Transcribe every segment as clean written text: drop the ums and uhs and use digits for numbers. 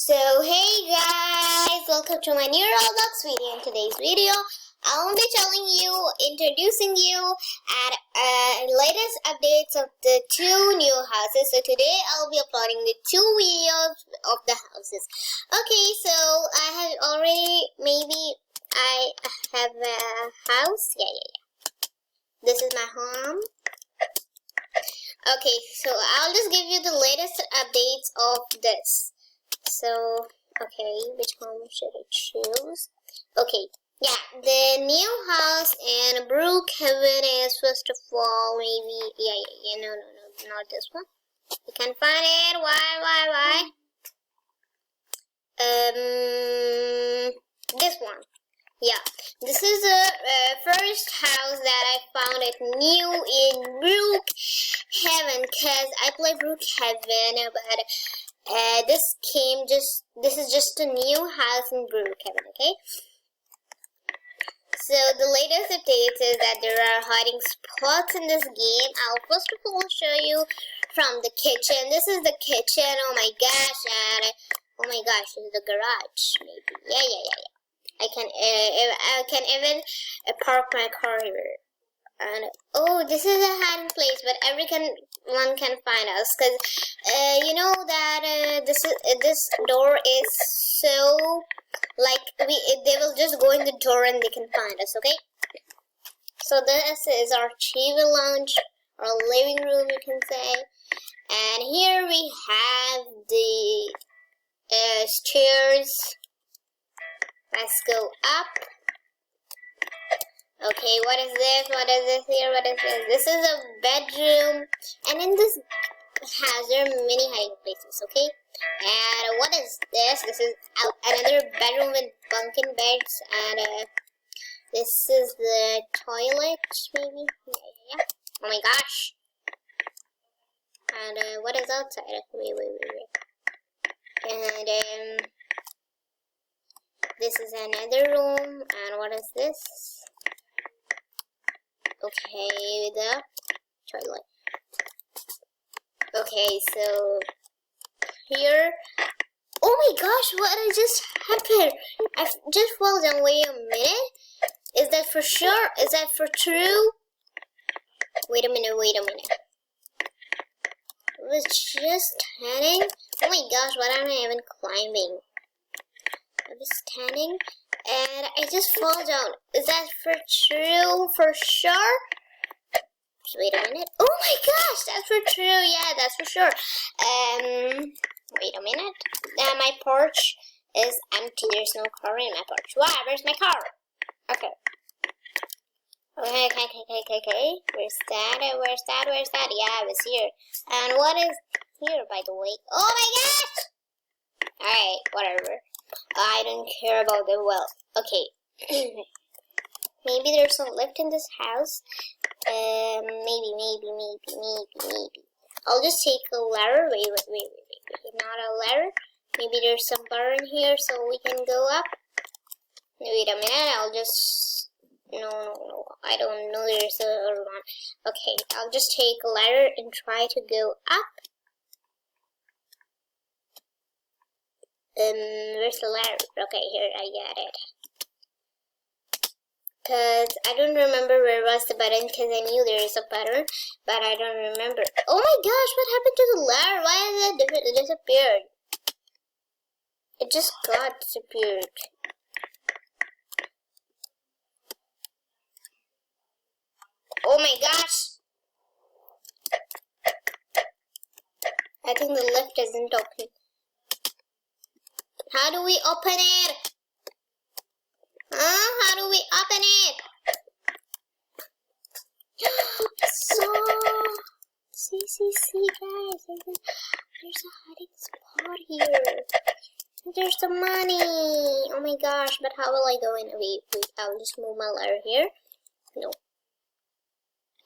Hey guys, welcome to my new Roblox video. In today's video, I'll be introducing you at latest updates of the two new houses. So today I'll be uploading the two videos of the houses. Okay, so I have a house. Yeah. This is my home. Okay, so I'll just give you the latest updates of this. So, okay, which home should I choose? Okay, yeah, the new house in Brookheaven is, first of all, maybe, no, not this one. You can find it. Why? This one. Yeah, this is the first house that I found it new in Brookheaven, because I play Brookheaven, but this is just a new house in Brookheaven, okay? So the latest update is that there are hiding spots in this game. I'll first of all show you from the kitchen. This is the kitchen. Oh my gosh, and oh my gosh, this is the garage, maybe. Yeah. I can even park my car here. And oh, this is a hiding place, but everyone can find us, because you know that this door is so like they will just go in the door and they can find us. Okay, so this is our TV lounge, our living room, you can say, and here we have the stairs. Let's go up. Okay, what is this? What is this here? What is this? This is a bedroom, and in this house there are many hiding places, okay? And what is this? This is another bedroom with bunking beds, and this is the toilet, maybe? Yeah. Oh my gosh. And what is outside? Wait. And this is another room, and what is this? Okay, the toilet. Okay, so here. Oh my gosh, what just happened? I just fell down. Wait a minute. Is that for sure? Is that for true? Wait a minute. I was just standing. Oh my gosh, what am I even climbing? I was standing and I just fall down. Is that for true? For sure? Wait a minute. Oh my gosh, that's for true. Yeah, that's for sure. Wait a minute. My porch is empty. There's no car in my porch. Why? Where's my car? Okay. Okay. Where's that? Yeah, I was here. And what is here, by the way? Oh my gosh! Alright, whatever. I don't care about the well. Okay. Maybe there's some lift in this house. Maybe. I'll just take a ladder. Wait. Not a ladder. Maybe there's some bar in here so we can go up. Wait a minute. I'll just... No. I don't know there's a one. Okay. I'll just take a ladder and try to go up. Where's the ladder? Okay, here, I got it. Because I don't remember where was the button, because I knew there is a button, but I don't remember. Oh my gosh, what happened to the ladder? Why is it disappeared? It just got disappeared. Oh my gosh! I think the lift isn't open. How do we open it? How do we open it? So, see guys, there's a hiding spot here. There's the money. Oh my gosh, but how will I go in? Wait, I'll just move my ladder here. No.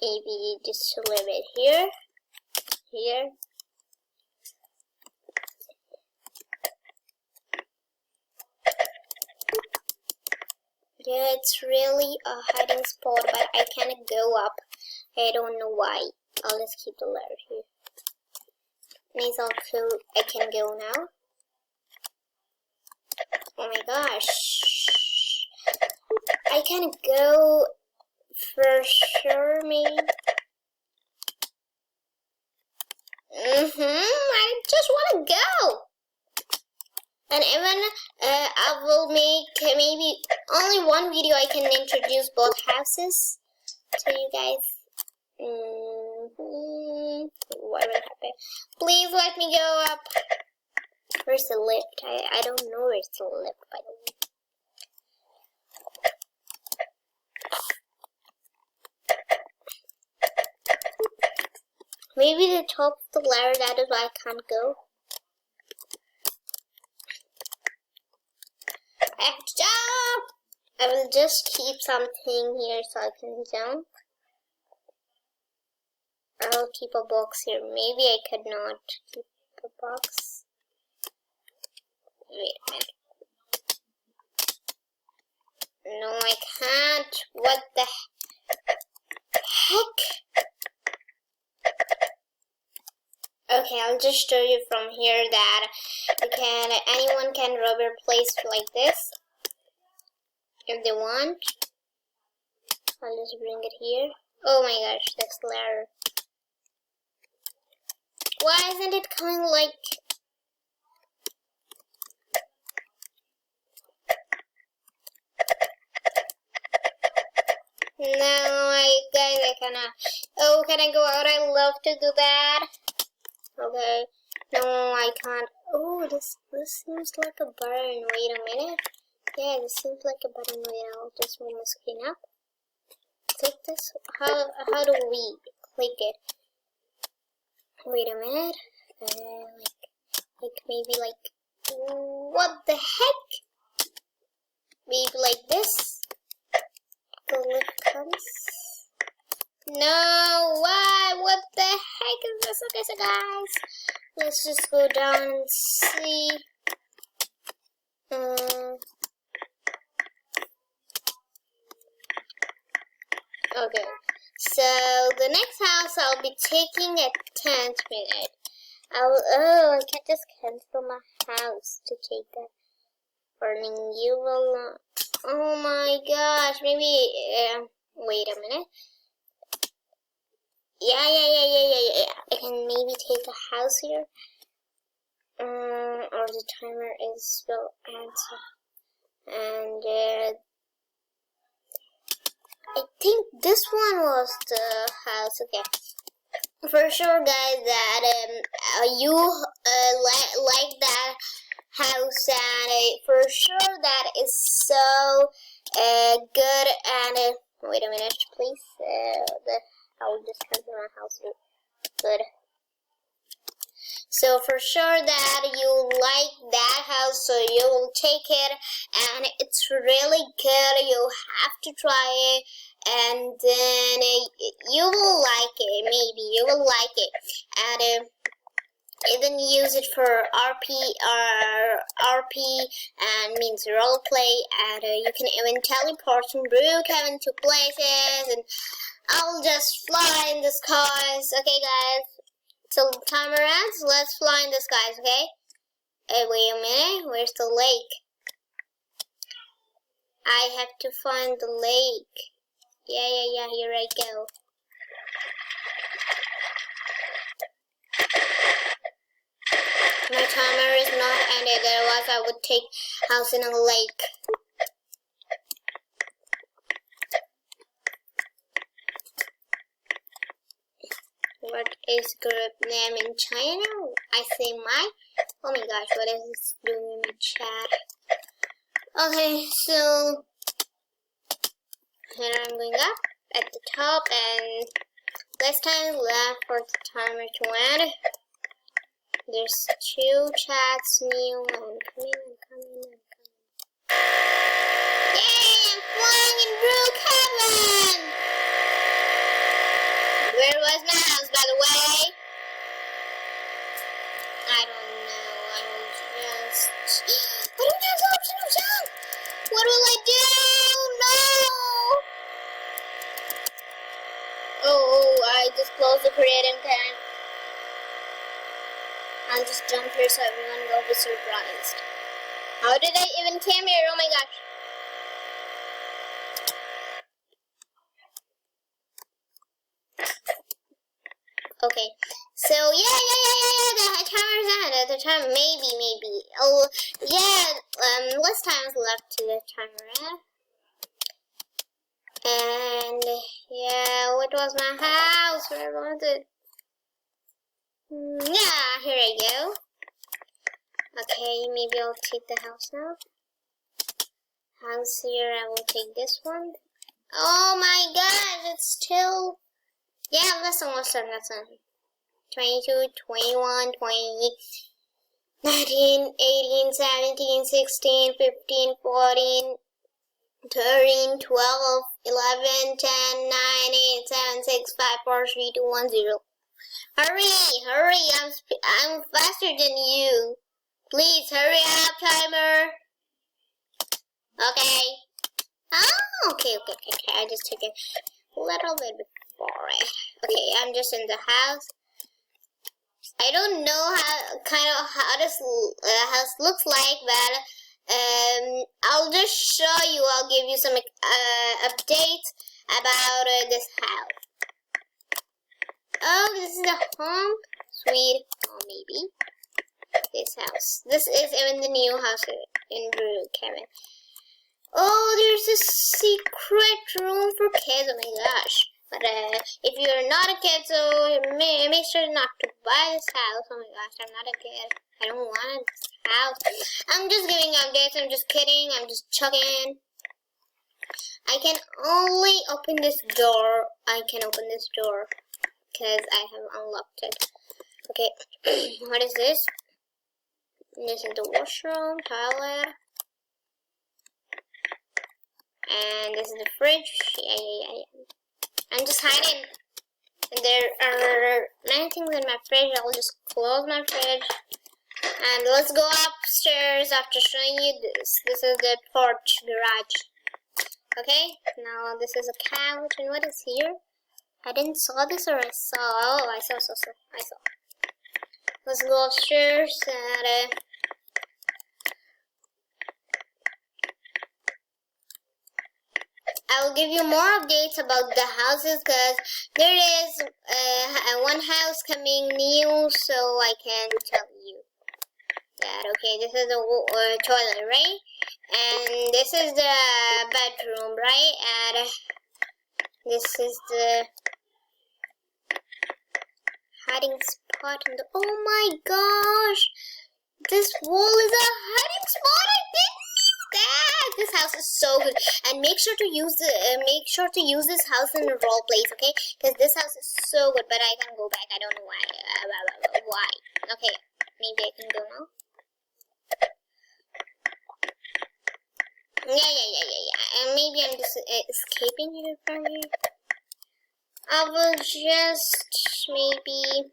Maybe just a little bit here. Yeah, it's really a hiding spot, but I can't go up. I don't know why. I'll just keep the ladder here. Means I can go now. can go for sure, maybe. I just want to go. And even I will make maybe only one video I can introduce both houses to you guys. What will happen? Please let me go up. Where's the lift? I don't know where's the lift, by the way. Maybe the top of the ladder, that is why I can't go. I have to jump! I will just keep something here so I can jump. I'll keep a box here. Maybe I could not keep a box. Wait a minute. No, I can't. What the heck? Okay, I'll just show you from here that anyone can rubber place like this if they want. I'll just bring it here. Oh my gosh, that's ladder. Why isn't it coming like... No, guys, I cannot. Oh, can I go out? I love to do that. Okay. No, I can't. Oh, this seems like a button. Wait a minute. Yeah, this seems like a button. Wait, I'll just move my screen up. Click this. How do we click it? Wait a minute. Like maybe like, what the heck? Maybe like this. The lift comes. No, why? What the heck is this? Okay, so guys, let's just go down and see. Okay, so the next house I'll be taking at 10th minute. I can't just cancel my house to take that. Warning, you will not. Oh my gosh, maybe, wait a minute. Yeah. I can maybe take a house here. Or the timer is will answer. And, I think this one was the house. Okay. For sure, guys, that you like that house, and for sure that is so good. And wait a minute, please. I'll just cancel my house. Good. So for sure that you like that house, so you will take it, and it's really good. You have to try it, and then you will like it. Maybe you will like it, and even use it for RP and means role play, and you can even teleport from Brookheaven to places, and I'll just fly in the skies. Okay, guys. Till the timer ends, let's fly in the skies, okay? Wait a minute, where's the lake? I have to find the lake. Yeah, here I go. My timer is not ended, otherwise I would take house in a lake. What is group name in China? AZMI. Oh my gosh, what is this doing in the chat? Okay, so here I'm going up at the top, and less time left for the timer to end. There's 2 chats new and coming. Yay! I'm flying in Brookheaven! Where was my house, by the way? I don't know. I don't have the option of jump. What will I do? No. Oh, I just closed the creating tab. I'll just jump here so everyone will be surprised. How did I even came here? Oh my gosh. The timer's on. The time, maybe. Oh, yeah. Less time is left to the timer. And yeah, what was my house? Where was it? Yeah, here I go. Okay, maybe I'll take the house now. House here, I will take this one. Oh my god, it's still... Yeah, that's almost done. 22, 21, 20, 19, 18, 17, 16, 15, 14, 13, 12, 11, 10, 9, 8, 7, 6, 5, 4, 3, 2, 1, 0. Hurry, I'm faster than you. Please, hurry up, timer. Okay. Oh, okay. I just took it a little bit before it. Okay, I'm just in the house. I don't know how this house looks like, but I'll just show you. I'll give you some updates about this house. Oh, this is the home, sweet home, maybe. This house. This is even the new house in Brookheaven. Oh, there's a secret room for kids. Oh my gosh. But if you're not a kid, so make sure not to buy this house. Oh my gosh, I'm not a kid. I don't want this house. I'm just giving updates. I'm just kidding. I'm just chugging. I can only open this door. Because I have unlocked it. Okay, what is this? This is the washroom, toilet. And this is the fridge. Yeah. I'm just hiding. And there are 9 things in my fridge. I'll just close my fridge. And let's go upstairs after showing you this. This is the porch garage. Okay, now this is a couch. And what is here? I didn't saw this, or I saw. Oh, I saw. Let's go upstairs and I will give you more updates about the houses, because there is one house coming new, so I can tell you that. Okay, this is the toilet, right? And this is the bedroom, right? And this is the hiding spot. Oh my gosh, this wall is a hiding spot. I didn't know that. This house is so good, and make sure to use this house in the role plays, okay? Because this house is so good. But I can go back. I don't know why. Okay, maybe I can go now. Yeah. And maybe I'm just escaping here from here. I will just maybe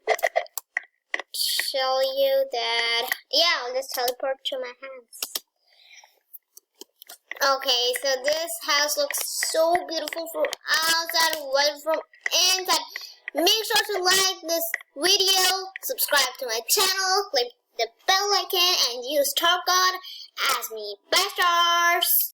show you that. Yeah, I'll just teleport to my house. Okay, so this house looks so beautiful from outside, well from inside. Make sure to like this video, subscribe to my channel, click the bell icon, and use starcode AZMI. Bye, stars!